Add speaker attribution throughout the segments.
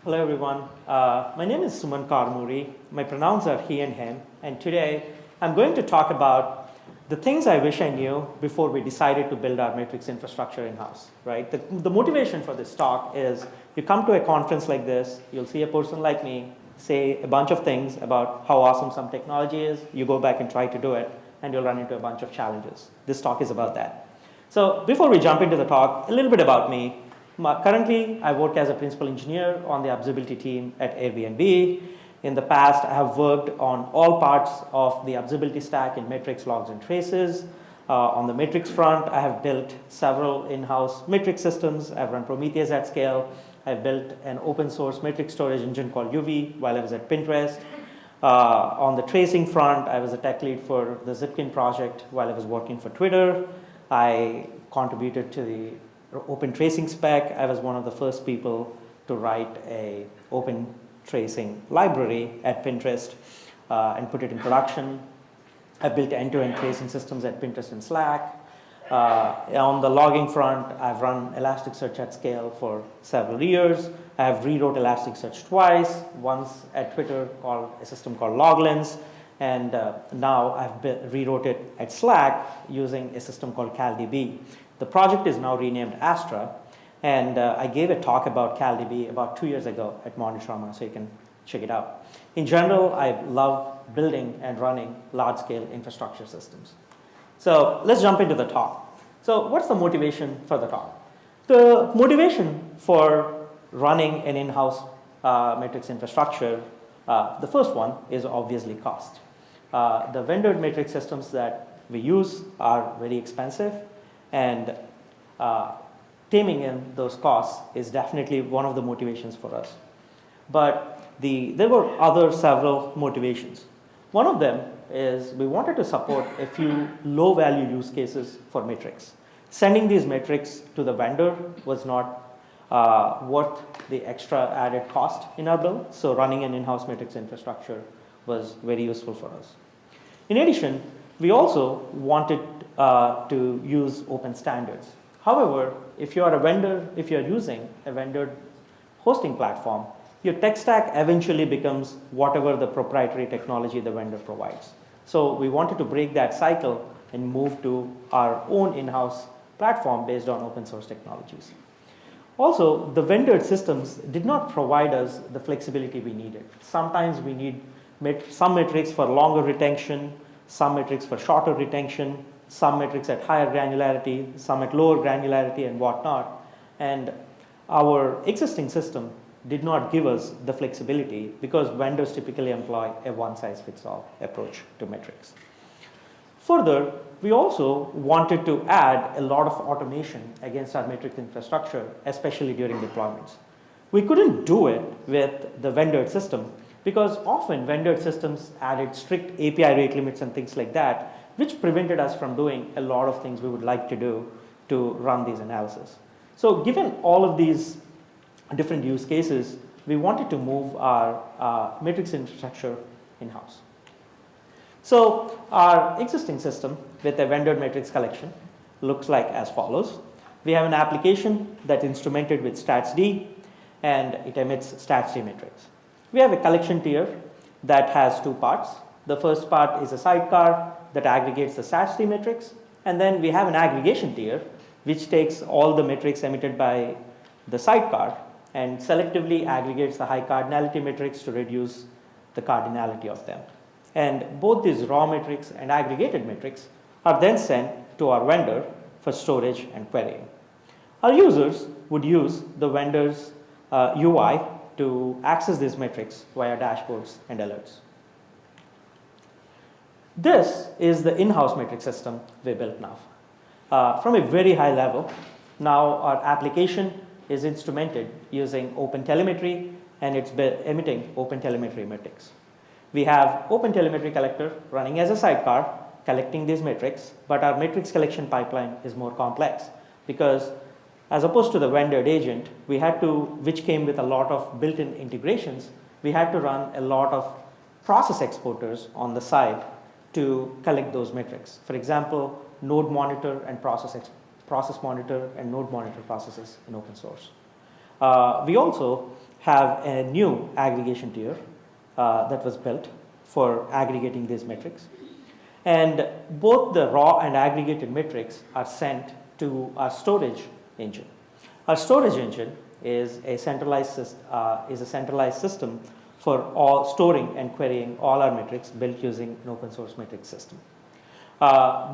Speaker 1: Hello everyone, my name is Suman Karumuri. My pronouns are he and him, and today I'm going to talk about the things I wish I knew before we decided to build our metrics infrastructure in-house, right? The motivation for this talk is you come to a conference like this, you'll see a person like me say a bunch of things about how awesome some technology is, you go back and try to do it, and you'll run into a bunch of challenges. This talk is about that. So before we jump into the talk, a little bit about me. Currently, I work as a principal engineer on the observability team at Airbnb. In the past, I have worked on all parts of the observability stack in metrics, logs, and traces. On the metrics front, I have built several in-house metric systems. I've run Prometheus at scale. I've built an open source metric storage engine called UV while I was at Pinterest. On the tracing front, I was a tech lead for the Zipkin project while I was working for Twitter. I contributed to the open tracing spec. I was one of the first people to write a open tracing library at Pinterest and put it in production. I built end-to-end tracing systems at Pinterest and Slack. On the logging front, I've run Elasticsearch at scale for several years. I have rewrote Elasticsearch twice, once at Twitter called a system called Loglens, and now I've rewrote it at Slack using a system called CalDB. The project is now renamed Astra, and I gave a talk about CalDB about 2 years ago at Monitorama, so you can check it out. In general, I love building and running large-scale infrastructure systems. So let's jump into the talk. So what's the motivation for the talk? The motivation for running an in-house metrics infrastructure, the first one is obviously cost. The vendor metric systems that we use are very expensive, and taming in those costs is definitely one of the motivations for us. But there were other several motivations. One of them is we wanted to support a few low-value use cases for metrics. Sending these metrics to the vendor was not worth the extra added cost in our bill, so running an in-house metrics infrastructure was very useful for us. In addition, we also wanted to use open standards. However, if you are a vendor, if you're using a vendor hosting platform, your tech stack eventually becomes whatever the proprietary technology the vendor provides. So we wanted to break that cycle and move to our own in-house platform based on open source technologies. Also, the vendor systems did not provide us the flexibility we needed. Sometimes we need some metrics for longer retention, some metrics for shorter retention, some metrics at higher granularity, some at lower granularity, and whatnot. And our existing system did not give us the flexibility because vendors typically employ a one-size-fits-all approach to metrics. Further, we also wanted to add a lot of automation against our metric infrastructure, especially during deployments. We couldn't do it with the vendor system because often vendor systems added strict API rate limits and things like that, which prevented us from doing a lot of things we would like to do to run these analyses. So given all of these different use cases, we wanted to move our metrics infrastructure in-house. So our existing system with a vendor metrics collection looks like as follows. We have an application that's instrumented with statsd, and it emits statsd metrics. We have a collection tier that has two parts. The first part is a sidecar that aggregates the statsd metrics, and then we have an aggregation tier which takes all the metrics emitted by the sidecar and selectively aggregates the high cardinality metrics to reduce the cardinality of them. And both these raw metrics and aggregated metrics are then sent to our vendor for storage and querying. Our users would use the vendor's UI to access these metrics via dashboards and alerts. This is the in-house metric system we built now. From a very high level, now our application is instrumented using OpenTelemetry, and it's emitting OpenTelemetry metrics. We have OpenTelemetry collector running as a sidecar, collecting these metrics, but our metrics collection pipeline is more complex because as opposed to the vendored agent, which came with a lot of built-in integrations, we had to run a lot of process exporters on the side to collect those metrics. For example, node monitor and process monitor and node monitor processes in open source. We also have a new aggregation tier that was built for aggregating these metrics. And both the raw and aggregated metrics are sent to our storage engine. Our storage engine is a centralized system for all storing and querying all our metrics built using an open source metric system.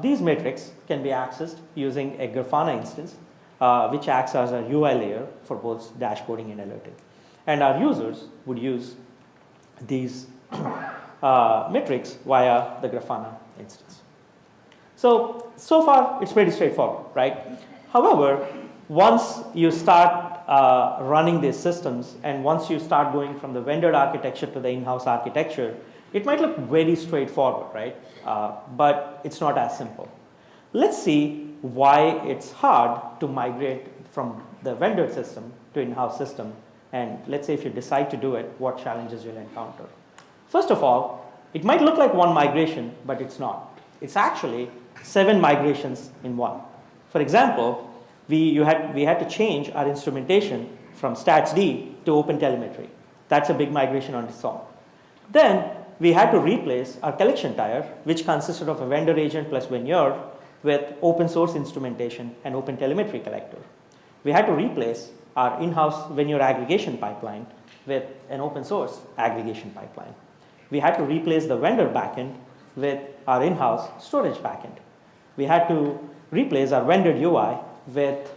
Speaker 1: These metrics can be accessed using a Grafana instance, which acts as a UI layer for both dashboarding and alerting. And our users would use these metrics via the Grafana instance. So far it's pretty straightforward, right? However, once you start running these systems and once you start going from the vendor architecture to the in-house architecture, it might look very straightforward, right? But it's not as simple. Let's see why it's hard to migrate from the vendor system to in-house system. And let's say if you decide to do it, what challenges you'll encounter. First of all, it might look like one migration, but it's not. It's actually 7 migrations in one. For example, we had to change our instrumentation from StatsD to OpenTelemetry. That's a big migration on its own. Then we had to replace our collection tier, which consisted of a vendor agent plus Veneer, with open source instrumentation and OpenTelemetry collector. We had to replace our in-house Veneer aggregation pipeline with an open source aggregation pipeline. We had to replace the vendor backend with our in-house storage backend. We had to replace our vendor UI with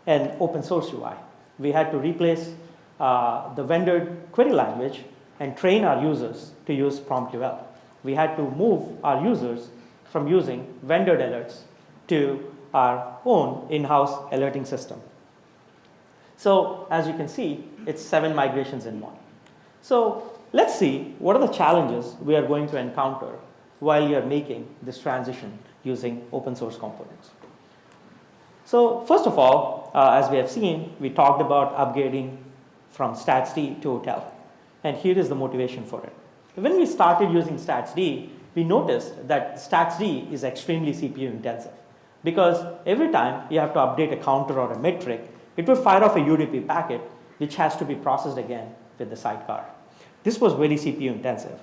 Speaker 1: an open source UI. We had to replace the vendor query language and train our users to use PromptUL. We had to move our users from using vendor alerts to our own in-house alerting system. So as you can see, it's 7 migrations in one. So let's see what are the challenges we are going to encounter while you're making this transition using open source components. So first of all, as we have seen, we talked about upgrading from StatsD to OTel. And here is the motivation for it. When we started using StatsD, we noticed that StatsD is extremely CPU intensive because every time you have to update a counter or a metric, it will fire off a UDP packet which has to be processed again with the sidecar. This was very CPU intensive.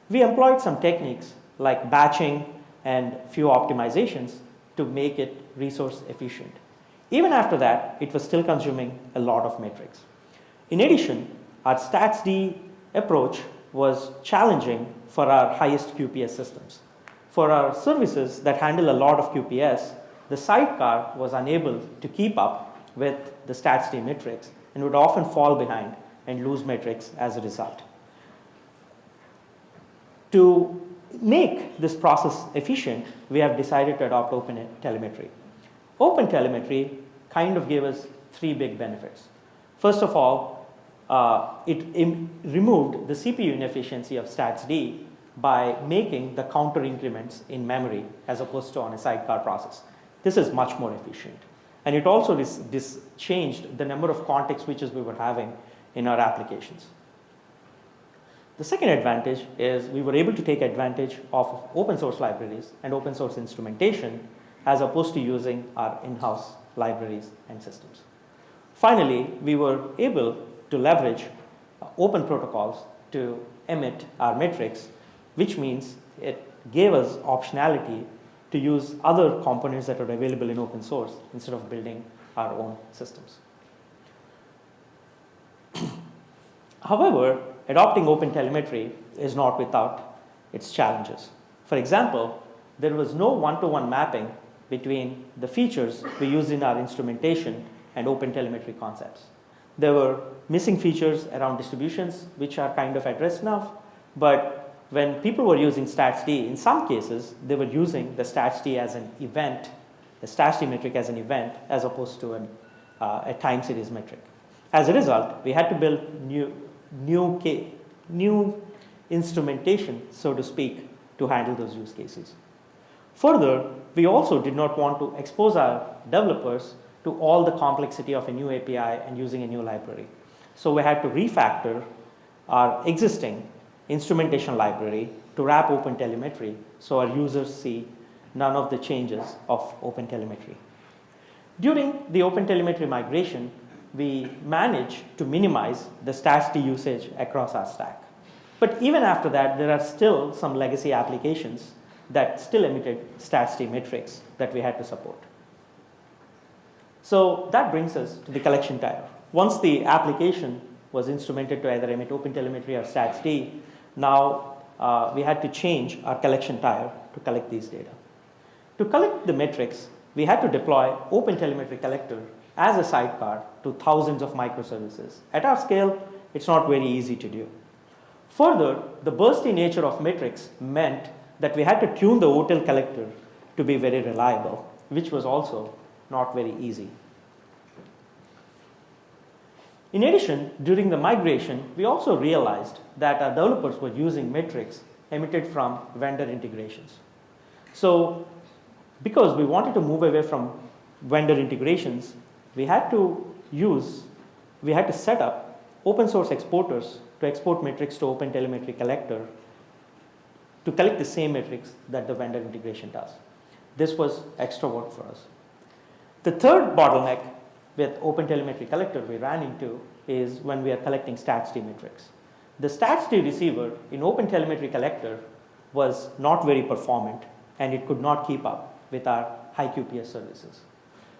Speaker 1: We employed some techniques like batching and few optimizations to make it resource efficient. Even after that, it was still consuming a lot of metrics. In addition, our StatsD approach was challenging for our highest QPS systems. For our services that handle a lot of QPS, the sidecar was unable to keep up with the StatsD metrics and would often fall behind and lose metrics as a result. To make this process efficient, we have decided to adopt OpenTelemetry. OpenTelemetry kind of gave us 3 big benefits. First of all, it removed the CPU inefficiency of StatsD by making the counter increments in memory as opposed to on a sidecar process. This is much more efficient. And it also changed the number of context switches we were having in our applications. The second advantage is we were able to take advantage of open source libraries and open source instrumentation as opposed to using our in-house libraries and systems. Finally, we were able to leverage open protocols to emit our metrics, which means it gave us optionality to use other components that are available in open source instead of building our own systems. However, adopting OpenTelemetry is not without its challenges. For example, there was no one-to-one mapping between the features we used in our instrumentation and OpenTelemetry concepts. There were missing features around distributions, which are kind of addressed now, but when people were using StatsD, in some cases, they were using the StatsD as an event, the StatsD metric as an event, as opposed to a time series metric. As a result, we had to build new instrumentation, so to speak, to handle those use cases. Further, we also did not want to expose our developers to all the complexity of a new API and using a new library. So we had to refactor our existing instrumentation library to wrap OpenTelemetry so our users see none of the changes of OpenTelemetry. During the OpenTelemetry migration, we managed to minimize the stats usage across our stack. But even after that, there are still some legacy applications that still emitted stats metrics that we had to support. So that brings us to the collection tier. Once the application was instrumented to either emit OpenTelemetry or stats, now we had to change our collection tier to collect these data. To collect the metrics, we had to deploy OpenTelemetry collector as a sidecar to thousands of microservices. At our scale, it's not very easy to do. Further, the bursty nature of metrics meant that we had to tune the OTel collector to be very reliable, which was also not very easy. In addition, during the migration, we also realized that our developers were using metrics emitted from vendor integrations. So, because we wanted to move away from vendor integrations, we had to set up open source exporters to export metrics to OpenTelemetry collector to collect the same metrics that the vendor integration does. This was extra work for us. The third bottleneck with OpenTelemetry collector we ran into is when we are collecting stats metrics. The stats receiver in OpenTelemetry collector was not very performant, and it could not keep up with our high QPS services.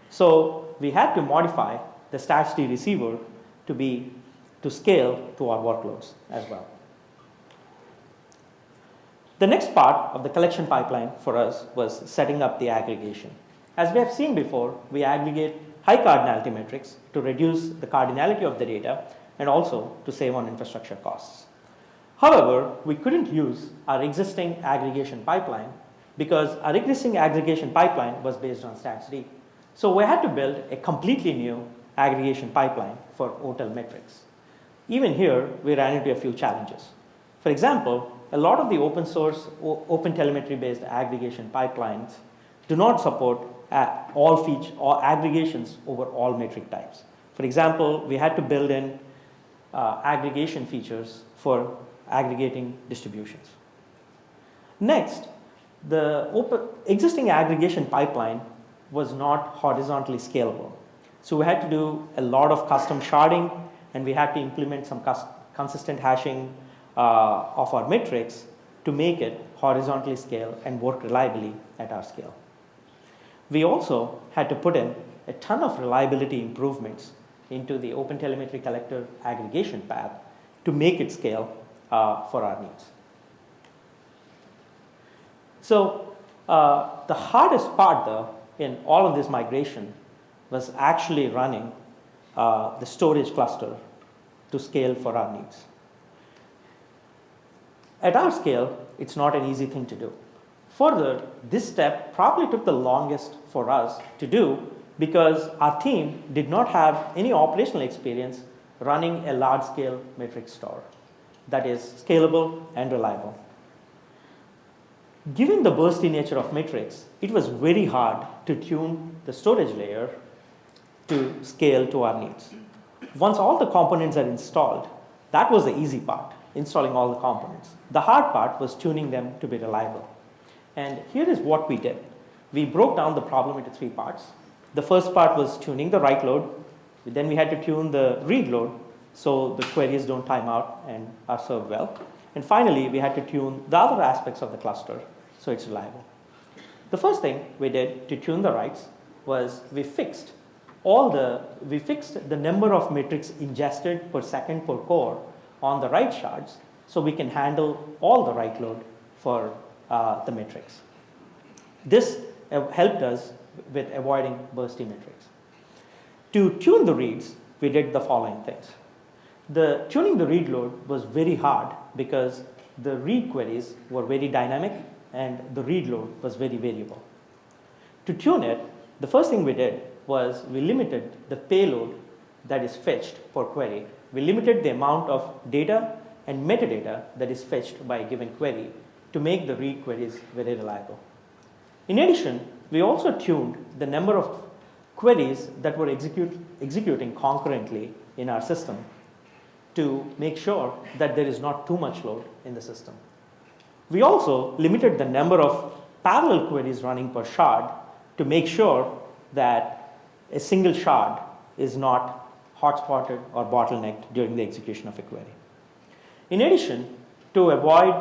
Speaker 1: So we had to modify the stats receiver to scale to our workloads as well. The next part of the collection pipeline for us was setting up the aggregation. As we have seen before, we aggregate high cardinality metrics to reduce the cardinality of the data and also to save on infrastructure costs. However, we couldn't use our existing aggregation pipeline because our existing aggregation pipeline was based on stats. So we had to build a completely new aggregation pipeline for OTel metrics. Even here, we ran into a few challenges. For example, a lot of the open source OpenTelemetry based aggregation pipelines do not support all aggregations over all metric types. For example, we had to build in aggregation features for aggregating distributions. Next, the existing aggregation pipeline was not horizontally scalable. So we had to do a lot of custom sharding, and we had to implement some consistent hashing of our metrics to make it horizontally scale and work reliably at our scale. We also had to put in a ton of reliability improvements into the OpenTelemetry collector aggregation path to make it scale for our needs. So the hardest part, though, in all of this migration was actually running the storage cluster to scale for our needs. At our scale, it's not an easy thing to do. Further, this step probably took the longest for us to do because our team did not have any operational experience running a large-scale metric store that is scalable and reliable. Given the bursty nature of metrics, it was very hard to tune the storage layer to scale to our needs. Once all the components are installed, that was the easy part, installing all the components. The hard part was tuning them to be reliable. And here is what we did. We broke down the problem into three parts. The first part was tuning the write load. Then we had to tune the read load so the queries don't time out and are served well. And finally, we had to tune the other aspects of the cluster so it's reliable. The first thing we did to tune the writes was we fixed the number of metrics ingested per second per core on the write shards so we can handle all the write load for the metrics. This helped us with avoiding bursty metrics. To tune the reads, we did the following things. Tuning the read load was very hard because the read queries were very dynamic and the read load was very variable. To tune it, the first thing we did was we limited the payload that is fetched per query. We limited the amount of data and metadata that is fetched by a given query to make the read queries very reliable. In addition, we also tuned the number of queries that were executing concurrently in our system to make sure that there is not too much load in the system. We also limited the number of parallel queries running per shard to make sure that a single shard is not hotspotted or bottlenecked during the execution of a query. In addition, to avoid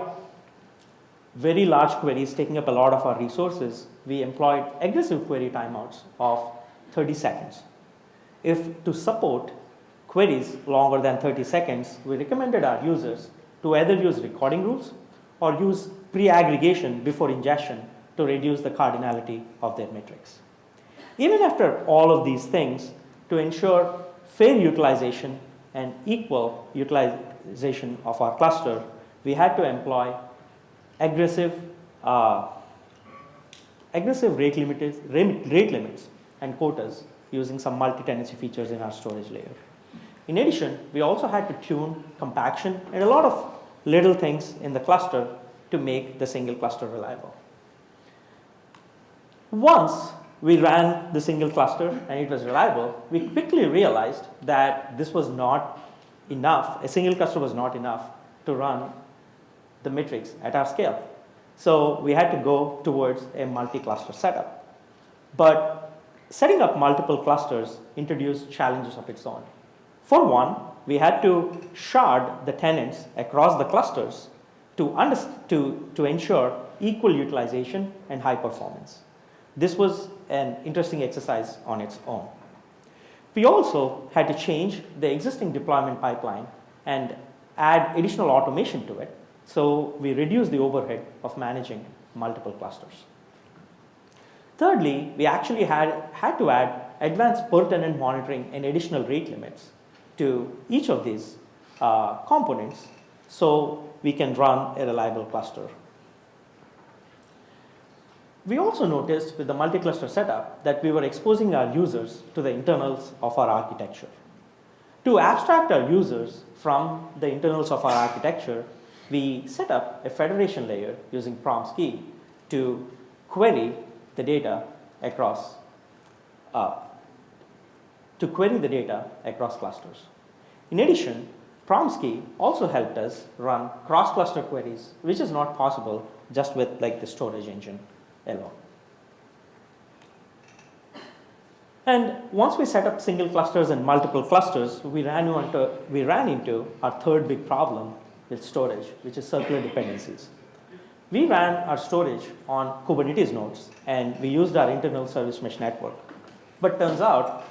Speaker 1: very large queries taking up a lot of our resources, we employed aggressive query timeouts of 30 seconds. If to support queries longer than 30 seconds, we recommended our users to either use recording rules or use pre-aggregation before ingestion to reduce the cardinality of their metrics. Even after all of these things, to ensure fair utilization and equal utilization of our cluster, we had to employ aggressive rate limits and quotas using some multi-tenancy features in our storage layer. In addition, we also had to tune compaction and a lot of little things in the cluster to make the single cluster reliable. Once we ran the single cluster and it was reliable, we quickly realized that this was not enough. A single cluster was not enough to run the metrics at our scale. So we had to go towards a multi-cluster setup. But setting up multiple clusters introduced challenges of its own. For one, we had to shard the tenants across the clusters to ensure equal utilization and high performance. This was an interesting exercise on its own. We also had to change the existing deployment pipeline and add additional automation to it, so we reduced the overhead of managing multiple clusters. Thirdly, we actually had to add advanced per-tenant monitoring and additional rate limits to each of these components so we can run a reliable cluster. We also noticed with the multi-cluster setup that we were exposing our users to the internals of our architecture. To abstract our users from the internals of our architecture, we set up a federation layer using PromSki to query the data across clusters. In addition, PromSki also helped us run cross-cluster queries, which is not possible just with like the storage engine alone. And once we set up single clusters and multiple clusters, we ran into our third big problem with storage, which is circular dependencies. We ran our storage on Kubernetes nodes, and we used our internal service mesh network. But turns out,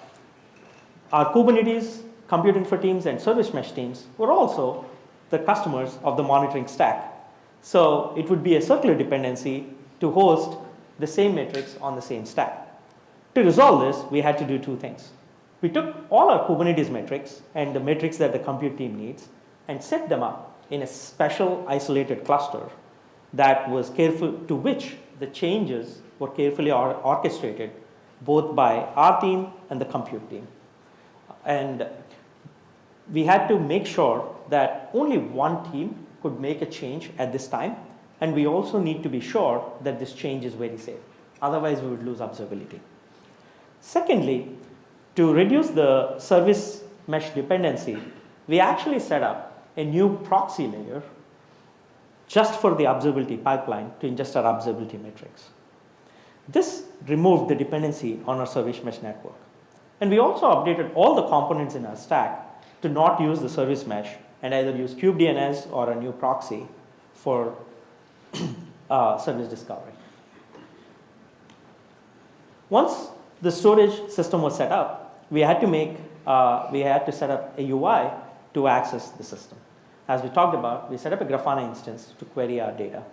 Speaker 1: our Kubernetes, compute infra teams, and service mesh teams were also the customers of the monitoring stack. So it would be a circular dependency to host the same metrics on the same stack. To resolve this, we had to do two things. We took all our Kubernetes metrics and the metrics that the compute team needs and set them up in a special isolated cluster that was to which the changes were carefully orchestrated both by our team and the compute team. And we had to make sure that only one team could make a change at this time, and we also need to be sure that this change is very safe. Otherwise, we would lose observability. Secondly, to reduce the service mesh dependency, we actually set up a new proxy layer just for the observability pipeline to ingest our observability metrics. This removed the dependency on our service mesh network. And we also updated all the components in our stack to not use the service mesh and either use kubedns or a new proxy for service discovery. Once the storage system was set up, we had to set up a UI to access the system. As we talked about, we set up a Grafana instance to query our data.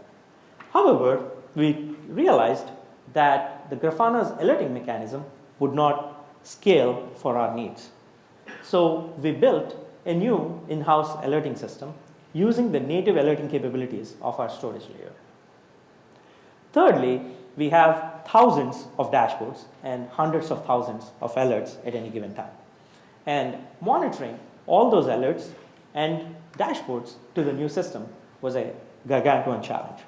Speaker 1: However, we realized that the Grafana's alerting mechanism would not scale for our needs. So we built a new in-house alerting system using the native alerting capabilities of our storage layer. Thirdly, we have thousands of dashboards and hundreds of thousands of alerts at any given time. And monitoring all those alerts and dashboards to the new system was a gargantuan challenge.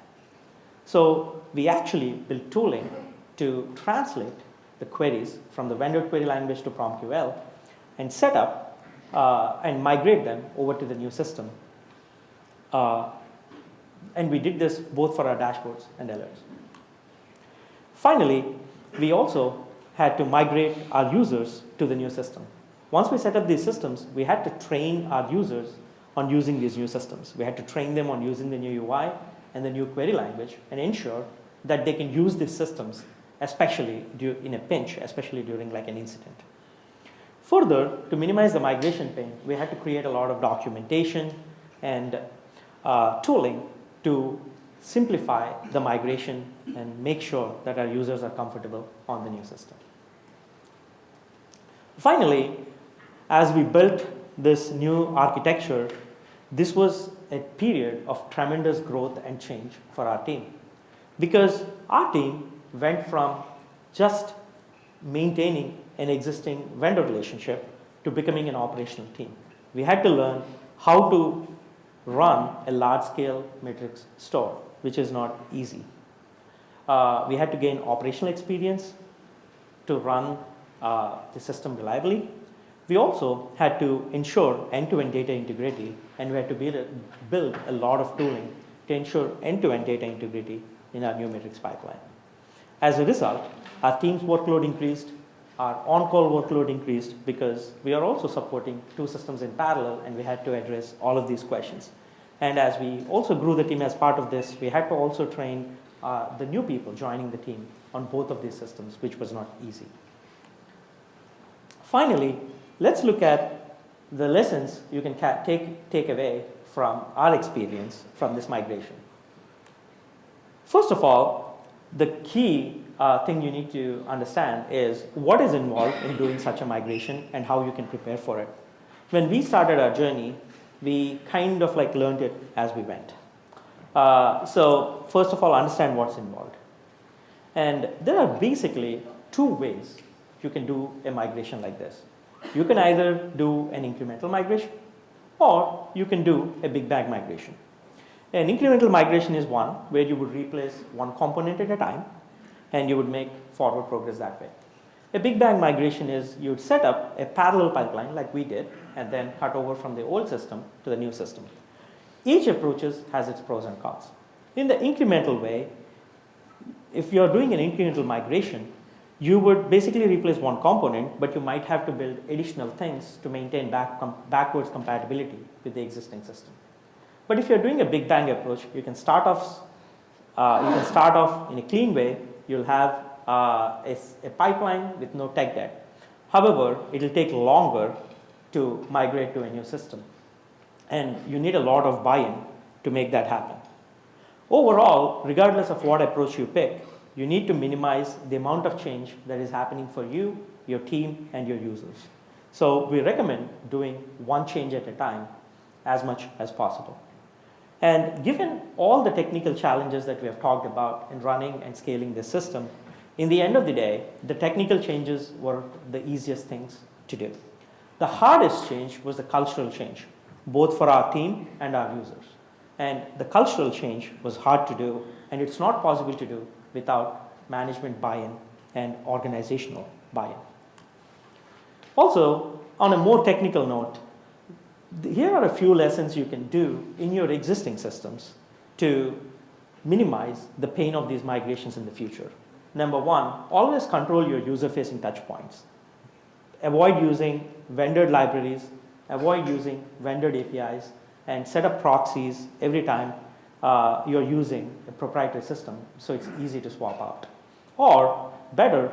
Speaker 1: So we actually built tooling to translate the queries from the vendor query language to PromQL and set up and migrate them over to the new system. And we did this both for our dashboards and alerts. Finally, we also had to migrate our users to the new system. once we set up these systems, we had to train our users on using these new systems. We had to train them on using the new UI and the new query language and ensure that they can use these systems, especially in a pinch, especially during like an incident. Further, to minimize the migration pain, we had to create a lot of documentation and tooling to simplify the migration and make sure that our users are comfortable on the new system. Finally, as we built this new architecture, this was a period of tremendous growth and change for our team, because our team went from just maintaining an existing vendor relationship to becoming an operational team. We had to learn how to run a large-scale matrix store, which is not easy. We had to gain operational experience to run the system reliably. We also had to ensure end-to-end data integrity, and we had to build a lot of tooling to ensure end-to-end data integrity in our new matrix pipeline. As a result, our team's workload increased, our on-call workload increased, because we are also supporting two systems in parallel, and we had to address all of these questions. And as we also grew the team as part of this, we had to also train the new people joining the team on both of these systems, which was not easy. Finally, let's look at the lessons you can take away from our experience from this migration. First of all, the key thing you need to understand is what is involved in doing such a migration and how you can prepare for it. When we started our journey, we kind of like learned it as we went. So first of all, understand what's involved. And there are basically two ways you can do a migration like this. You can either do an incremental migration, or you can do a big bang migration. An incremental migration is one where you would replace one component at a time, and you would make forward progress that way. A big bang migration is you would set up a parallel pipeline like we did, and then cut over from the old system to the new system. Each approach has its pros and cons. In the incremental way, if you're doing an incremental migration, you would basically replace one component, but you might have to build additional things to maintain backwards compatibility with the existing system. But if you're doing a big bang approach, you can start off in a clean way. You'll have a pipeline with no tech debt. However, it will take longer to migrate to a new system, and you need a lot of buy-in to make that happen. Overall, regardless of what approach you pick, you need to minimize the amount of change that is happening for you, your team, and your users. So we recommend doing one change at a time as much as possible. And given all the technical challenges that we have talked about in running and scaling this system, in the end of the day, the technical changes were the easiest things to do. The hardest change was the cultural change, both for our team and our users. And the cultural change was hard to do, and it's not possible to do without management buy-in and organizational buy-in. Also, on a more technical note, here are a few lessons you can do in your existing systems to minimize the pain of these migrations in the future. Number one, always control your user-facing touchpoints. Avoid using vendored libraries, avoid using vendored APIs, and set up proxies every time you're using a proprietary system, so it's easy to swap out. Or better,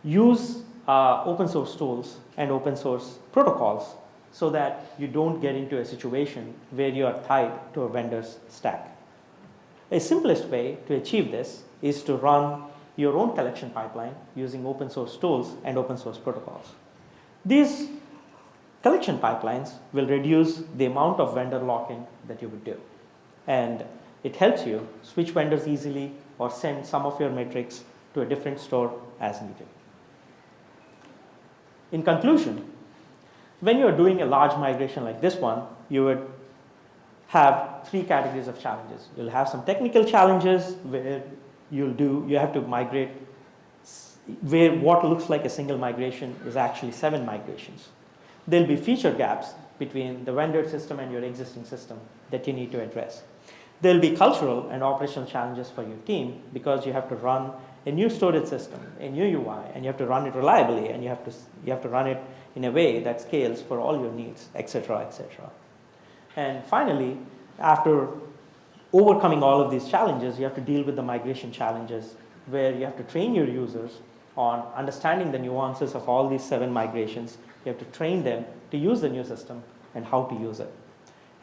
Speaker 1: use open source tools and open source protocols so that you don't get into a situation where you are tied to a vendor's stack. A simplest way to achieve this is to run your own collection pipeline using open source tools and open source protocols. These collection pipelines will reduce the amount of vendor lock-in that you would do. And it helps you switch vendors easily or send some of your metrics to a different store as needed. In conclusion, when you're doing a large migration like this one, you would have three categories of challenges. You'll have some technical challenges where you have to migrate, where what looks like a single migration is actually 7 migrations. There'll be feature gaps between the vendor system and your existing system that you need to address. There'll be cultural and operational challenges for your team because you have to run a new storage system, a new UI, and you have to run it reliably, and you have to run it in a way that scales for all your needs, et cetera, et cetera. And finally, after overcoming all of these challenges, you have to deal with the migration challenges, where you have to train your users on understanding the nuances of all these 7 migrations. You have to train them to use the new system and how to use it.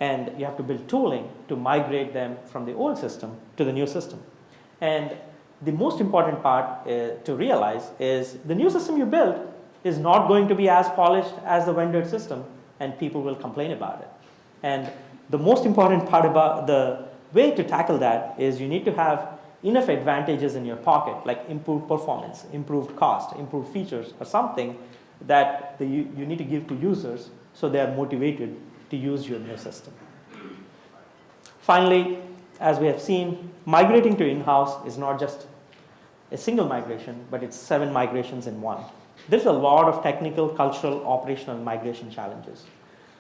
Speaker 1: And you have to build tooling to migrate them from the old system to the new system. And the most important part to realize is the new system you build is not going to be as polished as the vendor system, and people will complain about it. And the most important part about the way to tackle that is you need to have enough advantages in your pocket, like improved performance, improved cost, improved features, or something that you need to give to users so they are motivated to use your new system. Finally, as we have seen, migrating to in-house is not just a single migration, but it's 7 migrations in one. There's a lot of technical, cultural, operational migration challenges.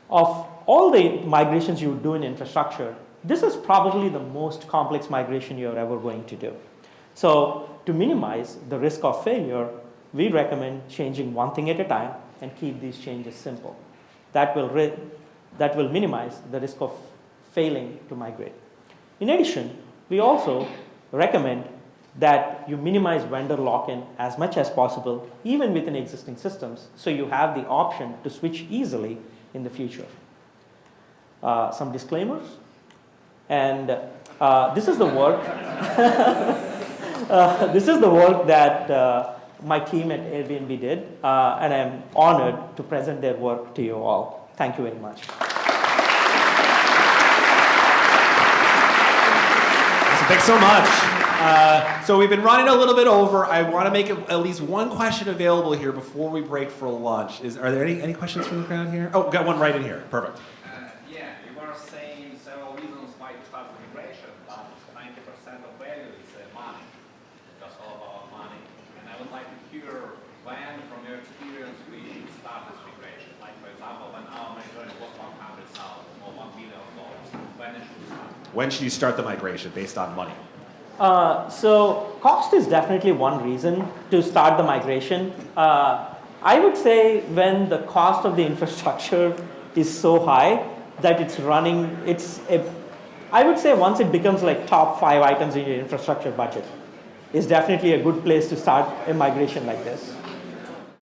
Speaker 1: Of all the migrations you would do in infrastructure, this is probably the most complex migration you're ever going to do. So to minimize the risk of failure, we recommend changing one thing at a time and keep these changes simple. That will minimize the risk of failing to migrate. In addition, we also recommend that you minimize vendor lock-in as much as possible, even within existing systems, so you have the option to switch easily in the future. Some disclaimers. And this is the work. This is the work that my team at Airbnb did, and I'm honored to present their work to you all. Thank you very much.
Speaker 2: Thanks so much. So we've been running a little bit over. I want to make at least one question available here before we break for lunch. Are there any questions from the crowd here? Oh, got one right in here. Perfect.
Speaker 3: Yeah, you were saying several reasons why to start the migration, but 90% of value is money. Just all about money. And I would like to hear when, from your experience, we should start this migration. Like, for example, when our migration was 100,000 or $1 million, when it should start?
Speaker 2: When should you start the migration based on money?
Speaker 1: So cost is definitely one reason to start the migration. I would say when the cost of the infrastructure is so high that it's running, I would say once it becomes like top 5 items in your infrastructure budget, is definitely a good place to start a migration like this.